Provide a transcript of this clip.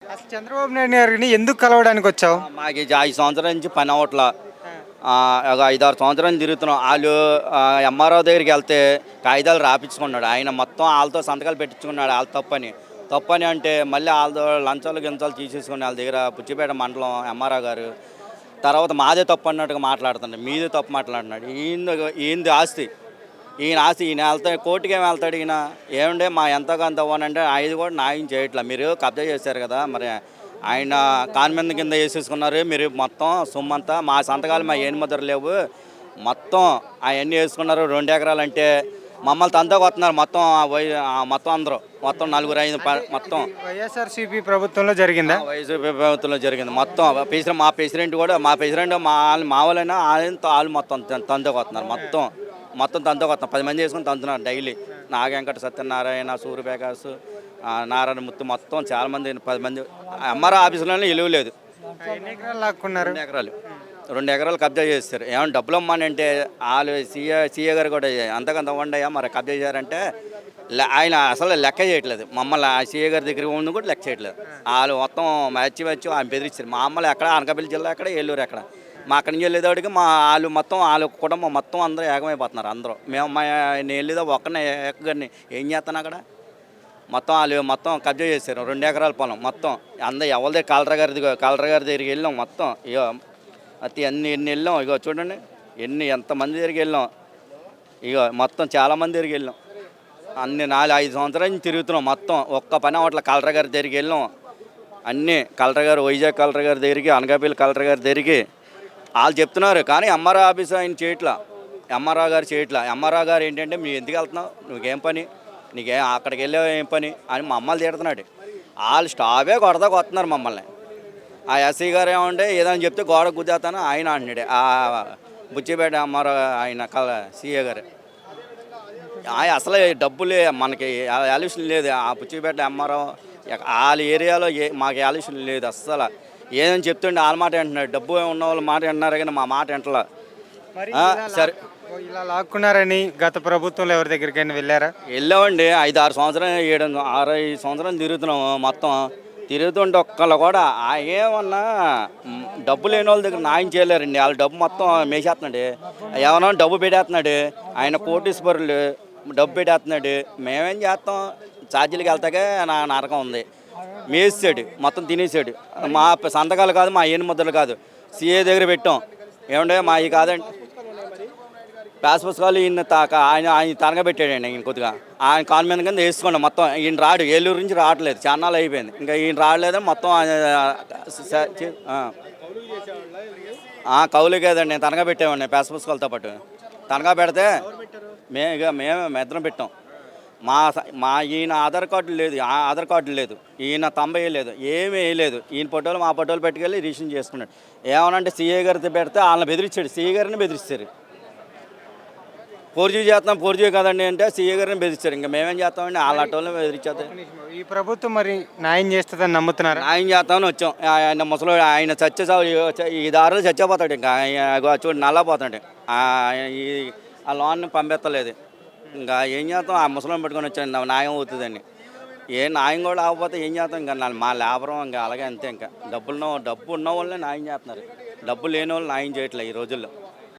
అసలు చంద్రబాబు నాయుడు గారిని ఎందుకు కలవడానికి వచ్చావు? మాకు 5 సంవత్సరాల నుంచి పని అవ్వట్లా. ఒక 5, 6 సంవత్సరాలు తిరుగుతున్నాం. ఆళ్ళు ఎంఆర్ఓ దగ్గరికి వెళ్తే కాగితాలు రాపిచ్చుకున్నాడు. ఆయన మొత్తం ఆళ్ళతో సంతకాలు పెట్టించుకున్నాడు. ఆళ్ళ తప్పని. తప్పని అంటే మళ్ళీ ఆళ్ళతో లంచాలు, గించాలు తీసేసుకొని ఆళ్ళ దగ్గర పుచ్చిపేట మండలం ఎంఆర్ఓ గారు. తర్వాత మాదే తప్పు అన్నట్టుగా మాట్లాడుతున్నాడు. మీదే తప్పు మాట్లాడుతున్నాడు. ఈయనది ఆస్తి. ఈయన ఆస్తి ఈయన వెళ్తాడు, కోర్టుకి ఏమి వెళ్తాడు ఈయన? ఏమంటే మా ఎంతో కొంత ఇవ్వనంటే అది కూడా న్యాయం చేయట్లా. మీరు కబ్జా చేశారు కదా, మరి ఆయన కాన్మెంద కింద వేసేసుకున్నారు. మీరు మొత్తం సొమ్మంతా మా సంతకాలు మా ఏని ముద్ర లేవు, మొత్తం అవన్నీ వేసుకున్నారు. 2 ఎకరాలు అంటే మమ్మల్ని తంతా కొస్తున్నారు మొత్తం. మొత్తం అందరూ మొత్తం 4, 5 మొత్తం వైఎస్ఆర్సీపీ ప్రభుత్వంలో జరిగిందా? వైసీపీ ప్రభుత్వంలో జరిగింది మొత్తం. మా ప్రెసిడెంట్ కూడా మా వాళ్ళైనా వాళ్ళు మొత్తం తంతా కొస్తున్నారు. మొత్తం తంతా కొత్తాం. 10 మంది వేసుకొని తంతున్నారు డైలీ. నాగెంకట సత్యనారాయణ, సూర్యప్రకాశ్, నారాయణ ముత్తు మొత్తం చాలామంది 10 మంది. ఎంఆర్ఓ ఆఫీసులోనే ఇలువ లేదు. ఎన్ని ఎకరాలు లాక్కున్నారు? 2 ఎకరాలు కబ్జా చేస్తారు. ఏమన్నా డబ్బులు ఇమ్మని అంటే వాళ్ళు సీఏ గారు కూడా అంతకంత ఉండయా మరి కబ్జా చేశారంటే ఆయన అసలు లెక్క చేయట్లేదు. మమ్మల్ని ఆ సీఏ గారి దగ్గర ఉంది కూడా లెక్క చేయట్లేదు. వాళ్ళు మొత్తం వచ్చి ఆయన బెదిరిస్తారు. మా అమ్మలు ఎక్కడ, అనకాపల్లి జిల్లా ఎక్కడ, ఏలూరు ఎక్కడ. మా అక్కడి నుంచి వెళ్ళేదాడికి వాళ్ళ కుటుంబం మొత్తం అందరూ ఏకమైపోతున్నారు. అందరూ నేను వెళ్ళేదా ఒక్కనే ఎక్కగారిని ఏం చేస్తాను అక్కడ. మొత్తం కబ్జా చేశారు. 2 ఎకరాల పొలం మొత్తం. ఎవరి దగ్గర కలెక్టర్ గారి దగ్గరికి వెళ్ళాం మొత్తం. ఇగో ఎన్ని వెళ్ళాం. ఇగో చూడండి ఎంతమంది దగ్గరికి వెళ్ళాం. ఇగో మొత్తం చాలామంది దగ్గరికి వెళ్ళాం. 4-5 సంవత్సరాల నుంచి తిరుగుతున్నాం మొత్తం. ఒక్క పని అవ్వట్ల. కలెక్టర్ గారి దగ్గరికి వెళ్ళాం. కలెక్టర్ గారు, వైజాగ్ కలెక్టర్ గారి దగ్గరికి, అనకాపల్లి కలెక్టర్ గారి దగ్గరికి వాళ్ళు చెప్తున్నారు. కానీ ఎంఆర్ఓ ఆఫీస్ ఆయన చేయట్లా. ఎంఆర్ఓ గారు చేయట్లా. ఎంఆర్ఓ గారు ఏంటంటే మీరు ఎందుకు వెళ్తున్నావు, నువ్వేం పని, అక్కడికి వెళ్ళావు ఏం పని అని మమ్మల్ని తిడుతున్నాడు. వాళ్ళు స్టాఫే కొడుతున్నారు మమ్మల్ని. ఆ ఎస్సీ గారు ఏమంటే ఏదైనా చెప్తే గోడ గుద్దేస్తాను ఆయన అంటున్నాడు. ఆ బుచ్చిపేట ఎంఆర్ఓ ఆయన సీఏ గారు అసలు డబ్బులే మనకి వాల్యూషన్ లేదు. ఆ బుచ్చిపేట ఎంఆర్ఓ వాళ్ళ ఏరియాలో మాకు వాల్యూషన్ లేదు అస్సలు. ఏదని చెప్తుండే వాళ్ళ మాట వింటున్నాడు. డబ్బు ఉన్న వాళ్ళు మాట వింటున్నారు కానీ మా మాట వింటలా. సరే ఇలా లాక్కున్నారని గత ప్రభుత్వంలో ఎవరి దగ్గరికైనా వెళ్ళారా? వెళ్ళామండి. 5-6 సంవత్సరాలు 6-5 సంవత్సరాలు తిరుగుతున్నాము మొత్తం. తిరుగుతుంటే ఒక్కళ్ళు కూడా ఏమన్నా డబ్బు లేని వాళ్ళ దగ్గర న్యాయం చేయలేరండి. వాళ్ళ డబ్బు మొత్తం మేసేస్తున్నాడు. ఏమన్నా డబ్బు పెట్టేస్తున్నాడు. ఆయన కోటీశ్వరులు డబ్బు పెట్టేస్తున్నాడు. మేమేం చేస్తాం? ఛార్జీలకి వెళ్తాకే నా నరకం ఉంది. మేసాడు మొత్తం, తినేసాడు. మా సంతకాలు కాదు, మా ఏను ముద్దలు కాదు, సీఏ దగ్గర పెట్టాం. ఏమంటే మా ఈ కాదండి పాస్ పుస్తకాలు ఆయన తరగబెట్టాడండి. ఆయన కొద్దిగా ఆయన కాలు మీద కింద వేసుకోండి మొత్తం. ఈయన రాడు, ఏలూరు నుంచి రావట్లేదు, చాన్నాళ్ళు అయిపోయింది. ఇంకా ఈయన రావట్లేదని మొత్తం కౌలు కదండి. నేను తనగా పెట్టామండి పాస్ పుస్తకాలతో పాటు. తనగా పెడితే మేము మెద్దరం పెట్టాం. ఈయన ఆధార్ కార్డు లేదు, ఈయన తంబ లేదు, ఏమీ వేయలేదు. ఈయన ఫోటోలు మా ఫోటోలు పెట్టుకెళ్ళి రిజిస్ట్రేషన్ చేసుకున్నాడు. ఏమనంటే సీఏ గారితో పెడితే వాళ్ళని బెదిరించాడు. సీఏ గారిని బెదిరిస్తారు. 4G చేస్తాం, 4G కదండి అంటే సీఏ గారిని బెదిరిస్తారు. ఇంకా మేమేం చేస్తామండి? వాళ్ళ ఆటోళ్ళని బెదిరించేది. ఈ ప్రభుత్వం మరి న్యాయం చేస్తుందని నమ్ముతున్నారు? న్యాయం చేస్తామని వచ్చాం. ఆయన ముసలి ఆయన ఈ దారిలో చచ్చిపోతాడు. ఇంకా చూడు నల్లపోతాడు. ఆ లోన్ పంపించలేదు. ఇంకా ఏం చేస్తాం? ఆ ముసలిని పెట్టుకొని వచ్చాను న్యాయం అవుతుందని. ఏ న్యాయం కూడా అవ్వకపోతే ఏం చేస్తాం? ఇంకా మా లేబరం ఇంకా అలాగే అంతే. ఇంకా డబ్బు ఉన్న వాళ్ళే న్యాయం చేస్తున్నారు. డబ్బు లేని వాళ్ళు న్యాయం చేయట్లేదు ఈ రోజుల్లో.